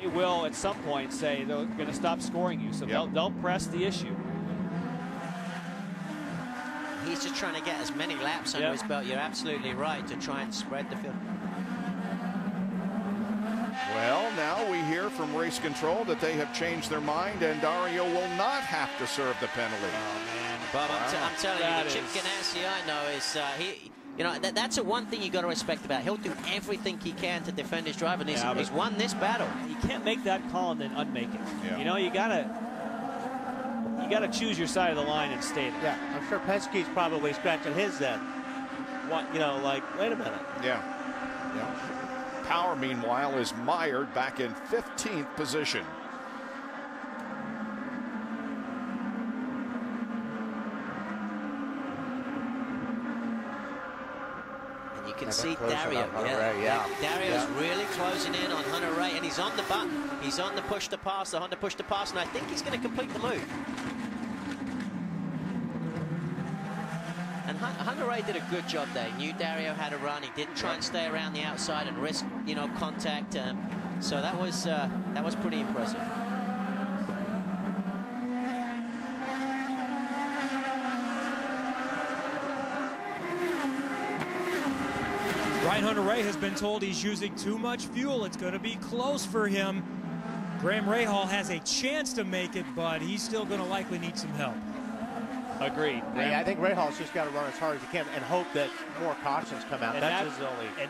They will at some point say they're going to stop scoring you, so they'll press the issue. He's just trying to get as many laps under his belt. You're absolutely right, to try and spread the field. Well, now we hear from race control that they have changed their mind and Dario will not have to serve the penalty. Oh, man. Bob, I'm telling you, the Chip Ganassi I know is, you know, that's the one thing you got to respect about. He'll do everything he can to defend his driver, and he's won this battle. You can't make that call and then unmake it. Yeah. You know, you gotta choose your side of the line and stay there. Yeah, I'm sure Penske's probably scratching his head. What, you know, like, wait a minute. Yeah. Power, meanwhile, is mired back in 15th position. You can see Dario. Dario's really closing in on Hunter Ray, and he's on the button. He's on the push to pass, the Honda push to pass, and I think he's going to complete the move. And Hunter Ray did a good job there. He knew Dario had a run. He didn't try and stay around the outside and risk, you know, contact. So that was pretty impressive. Ryan Hunter-Reay has been told he's using too much fuel. It's going to be close for him. Graham Rahal has a chance to make it, but he's still going to likely need some help. Agreed. Yeah, I think Rahal's just got to run as hard as he can and hope that more cautions come out. And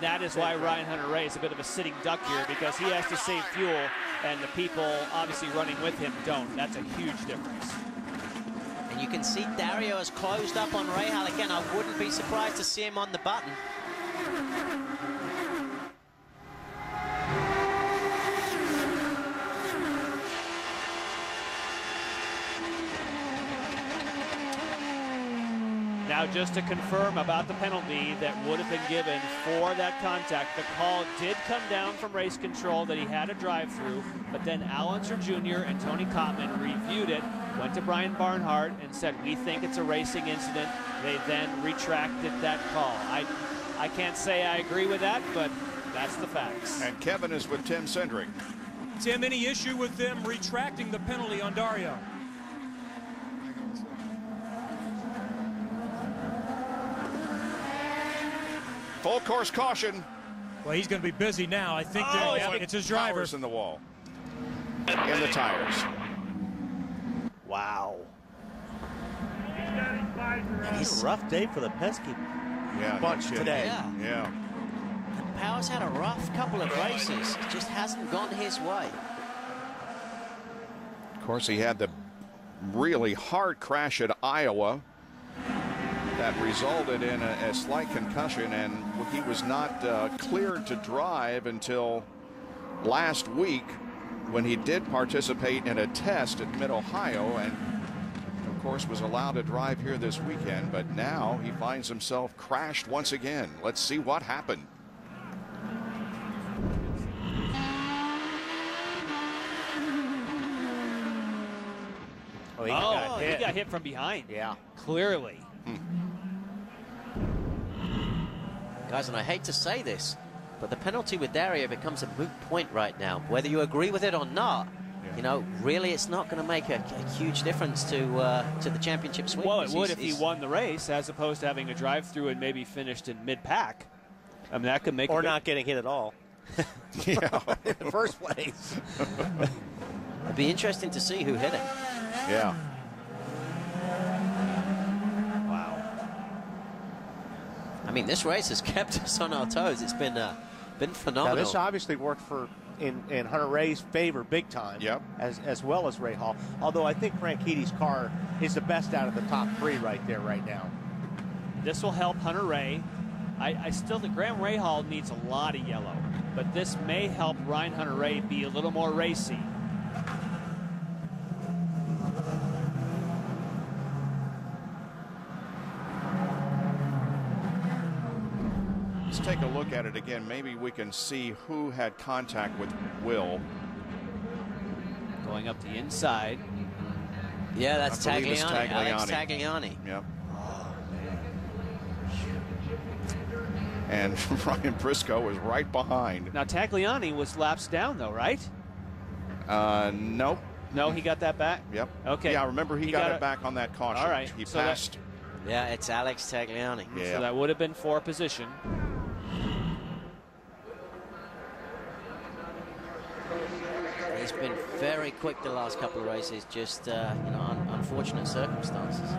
that is why Ryan Hunter-Reay is a bit of a sitting duck here, because he has to save fuel, and the people obviously running with him don't. That's a huge difference. And you can see Dario has closed up on Rahal again. I wouldn't be surprised to see him on the button. Now, just to confirm about the penalty that would have been given for that contact, the call did come down from race control that he had a drive-through, but then Alonso Jr. and Tony Kottman reviewed it, went to Brian Barnhart and said, we think it's a racing incident. They then retracted that call. I can't say I agree with that, but that's the facts. And Kevin is with Tim Cindric. Tim, any issue with them retracting the penalty on Dario? Full course caution. Well, he's going to be busy now. I think it's his driver. Tires in the wall. In the tires. Wow. It's a rough day for the Penske bunch today. Yeah. And Powers had a rough couple of races. It just hasn't gone his way. Of course, he had the really hard crash at Iowa that resulted in a slight concussion, and he was not cleared to drive until last week when he did participate in a test at Mid-Ohio, and of course was allowed to drive here this weekend, but now he finds himself crashed once again. Let's see what happened. Oh, he got hit from behind. Yeah. Clearly. Guys, and I hate to say this, but the penalty with Dario becomes a moot point right now. Whether you agree with it or not, you know, really it's not going to make a huge difference to the championship swing. Well, it would if he won the race, as opposed to having a drive-through and maybe finished in mid-pack. I mean, that could make or not getting hit at all. In the first place. It'd be interesting to see who hit it. Yeah. I mean, this race has kept us on our toes. It's been phenomenal. Now, this obviously worked in Hunter-Reay's favor big time, as well as Rahal. Although I think Frankitti's car is the best out of the top three right there right now. This will help Hunter-Reay. I still think Graham Rahal needs a lot of yellow, but this may help Ryan Hunter-Reay be a little more racy. Let's take a look at it again. Maybe we can see who had contact with Will. Going up the inside. Yeah, that's Tagliani. Alex Tagliani. Yep. Oh, man. And Ryan Briscoe was right behind. Now, Tagliani was laps down, though, right? Nope. No, he got that back? Yep. Okay. Yeah, remember he got it back on that caution. All right. He so passed. Yeah, it's Alex Tagliani. Yeah. So that would have been for position. He's been very quick the last couple of races, just, you know, unfortunate circumstances.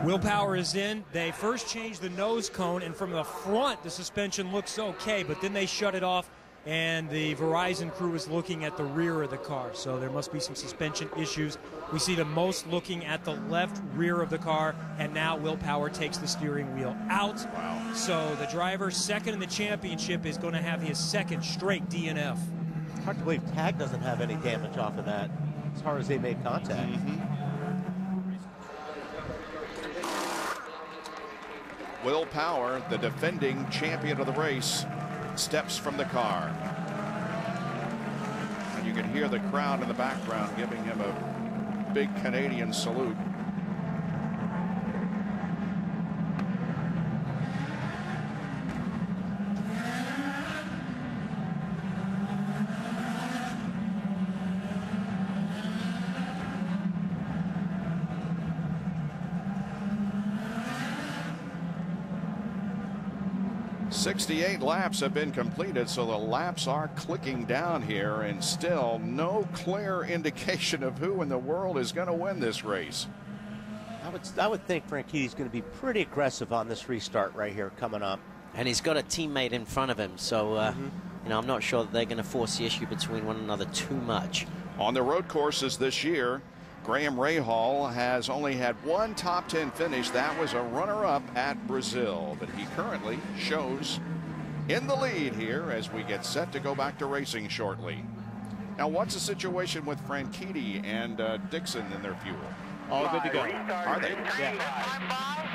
Will Power is in. They first changed the nose cone, and from the front, the suspension looks okay, but then they shut it off, and the Verizon crew is looking at the rear of the car, so there must be some suspension issues. We see the most looking at the left rear of the car, and now Will Power takes the steering wheel out. Wow. So the driver second in the championship is going to have his second straight DNF. It's hard to believe Tag doesn't have any damage off of that as far as they made contact. Will Power, the defending champion of the race, steps from the car. And you can hear the crowd in the background giving him a big Canadian salute. "68 laps have been completed, so the laps are clicking down here, and still no clear indication of who in the world is going to win this race." I would think Franchitti's going to be pretty aggressive on this restart right here coming up. And he's got a teammate in front of him, so you know, I'm not sure that they're going to force the issue between one another too much. On the road courses this year, Graham Rahal has only had one top 10 finish. That was a runner-up at Brazil, but he currently shows in the lead here as we get set to go back to racing shortly. Now, what's the situation with Franchitti and Dixon in their fuel? All good to go. Are they? Yeah.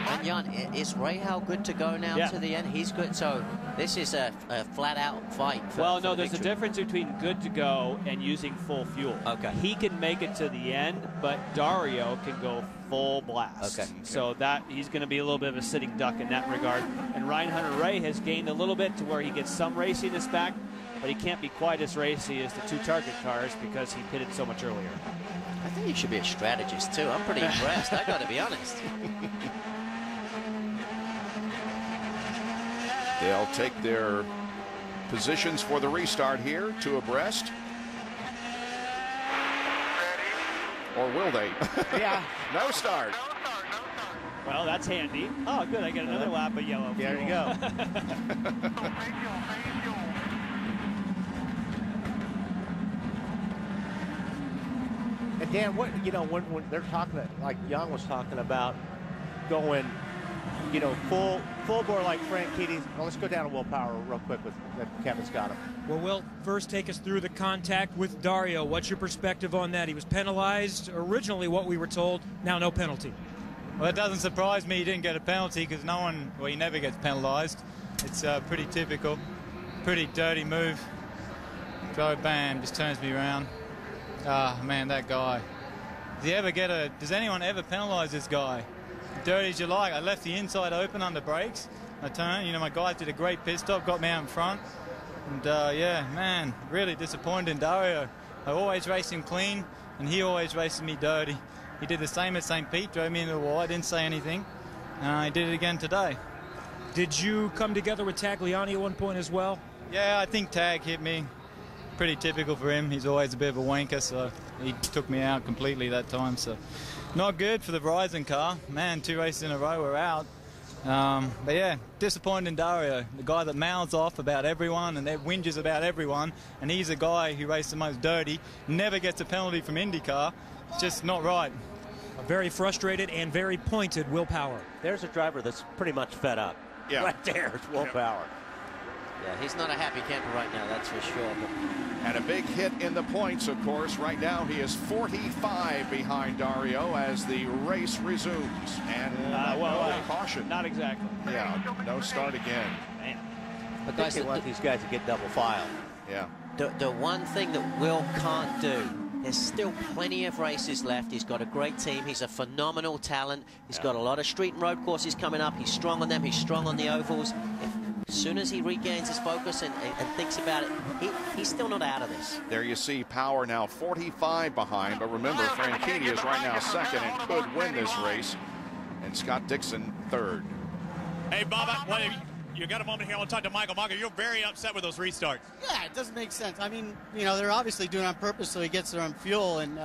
And Jan, is Rahal good to go now to the end? He's good. So this is a flat-out fight. Well, no, there's a difference between good to go and using full fuel. Okay. He can make it to the end, but Dario can go full blast. Okay. So that he's going to be a little bit of a sitting duck in that regard. And Ryan Hunter-Reay has gained a little bit to where he gets some raciness back, but he can't be quite as racy as the two target cars because he pitted so much earlier. I think he should be a strategist too. I'm pretty impressed. I got to be honest. They'll take their positions for the restart here, two abreast. Or will they? Yeah. No start. Well, that's handy. Oh, good. I get another lap of yellow. There you go. And Dan, what, you know, when they're talking, like Young was talking about going, you know, full bore like Franchitti. Well, let's go down to Will Power real quick with Kevin's got him. Well, Will, first take us through the contact with Dario. What's your perspective on that? He was penalized originally, what we were told. Now no penalty. Well, it doesn't surprise me he didn't get a penalty because he never gets penalized. It's pretty typical. Pretty dirty move. Drove, bam, just turns me around. Ah, man, that guy. Does anyone ever penalize this guy? Dirty as you like. I left the inside open under brakes. I turned, you know, my guys did a great pit stop, got me out in front. And, yeah, man, really disappointed in Dario. I always race him clean, and he always races me dirty. He did the same at St. Pete, drove me into the wall. I didn't say anything. He did it again today. Did you come together with Tagliani at one point as well? Yeah, I think Tag hit me. Pretty typical for him. He's always a bit of a wanker, so he took me out completely that time. So not good for the Verizon car. Man, 2 races in a row, we're out. But yeah, disappointed in Dario, the guy that mouths off about everyone and whinges about everyone, and he's a guy who races the most dirty, never gets a penalty from IndyCar. It's just not right. A very frustrated and very pointed Will Power. There's a driver that's pretty much fed up. Yeah. Right there is Will Power. Yeah, he's not a happy camper right now, that's for sure. And a big hit in the points, of course. Right now he is 45 behind Dario as the race resumes. And no caution. Not exactly. Yeah, no start again. Man. But guys, they want these guys to get double file. Yeah. The one thing that Will can't do, there's still plenty of races left. He's got a great team. He's a phenomenal talent. He's got a lot of street and road courses coming up. He's strong on them. He's strong on the ovals. If as soon as he regains his focus and thinks about it, he's still not out of this. There you see Power now 45 behind, but remember, Franchitti is right now second and could win this race, and Scott Dixon third. Hey, Bob, you got a moment here. I want to talk to Michael. Michael, you're very upset with those restarts. Yeah, it doesn't make sense. I mean, you know, they're obviously doing it on purpose so he gets there on fuel. And,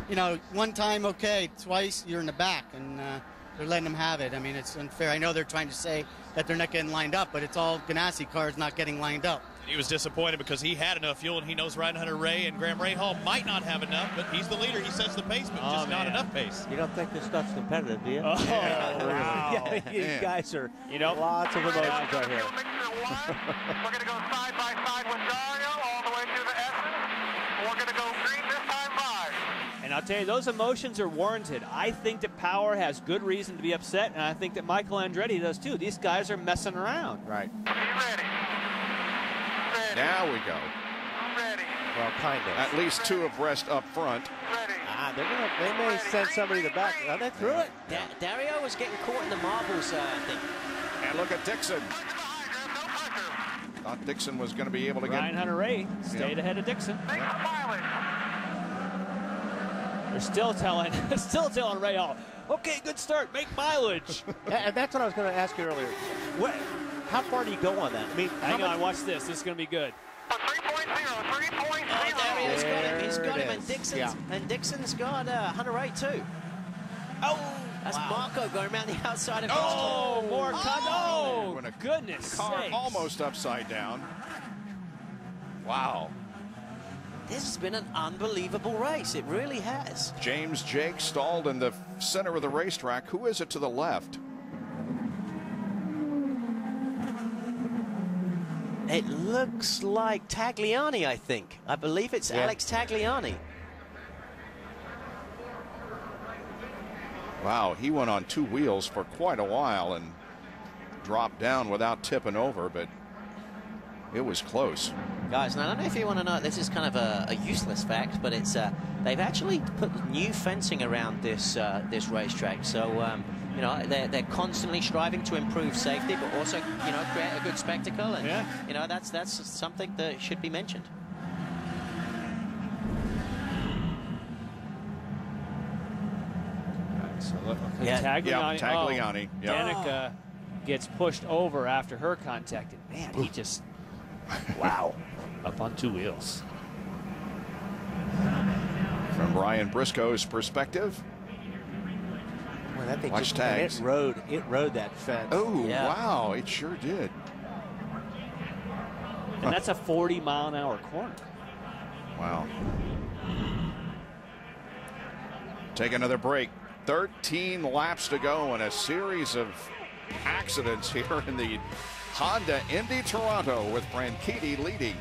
you know, one time, okay, twice, you're in the back. And they're letting him have it. I mean, it's unfair. I know they're trying to say that they're not getting lined up, but it's all Ganassi cars not getting lined up. He was disappointed because he had enough fuel, and he knows Ryan Hunter-Reay and Graham Rahal might not have enough, but he's the leader. He sets the pace, but just not enough pace. You don't think this stuff's competitive, do you? Oh, wow. Yeah, you guys are, lots of emotions right here. We're going to go side by side with Dario all the way to the S's. We're going to go green this time 5. And I'll tell you, those emotions are warranted. I think that Power has good reason to be upset, and I think that Michael Andretti does too. These guys are messing around. Right. Be ready. Now we go. Ready. Well, kind of. At least 2 abreast up front. Ready. They may send somebody to the back. Are they through it? Dario was getting caught in the marbles, I think. And look at Dixon. Thought Dixon was going to be able to Ryan get... Hunter-Reay stayed ahead of Dixon. They're still telling Rahal, okay, good start, make mileage. And that's what I was going to ask you earlier. How far do you go on that? I mean, hang on, watch this. This is going to be good. 3.0. Dario's got him. He's got him, There and Dixon's got Hunter-Reay too. Oh, that's Marco going around the outside of more cut. Oh, When a goodness car sakes. almost upside down. Wow. This has been an unbelievable race. It really has. James Jake stalled in the center of the racetrack. Who is it to the left? It looks like Tagliani, I think. I believe it's Alex Tagliani. Wow, he went on 2 wheels for quite a while and dropped down without tipping over, but it was close. Guys, now I don't know if you want to know, this is kind of a useless fact, but it's they've actually put new fencing around this this racetrack. So you know, they're constantly striving to improve safety, but also, you know, create a good spectacle, and you know, that's something that should be mentioned. So look, Tagliani. Tagliani. Danica gets pushed over after her contact, and man, he just wow, up on 2 wheels. From Ryan Briscoe's perspective. Well, that thing watch tags. It rode that fence. Oh, wow, it sure did. And that's a 40-mile-an-hour corner. Wow. Take another break. 13 laps to go and a series of accidents here in the Honda Indy Toronto with Franchitti leading.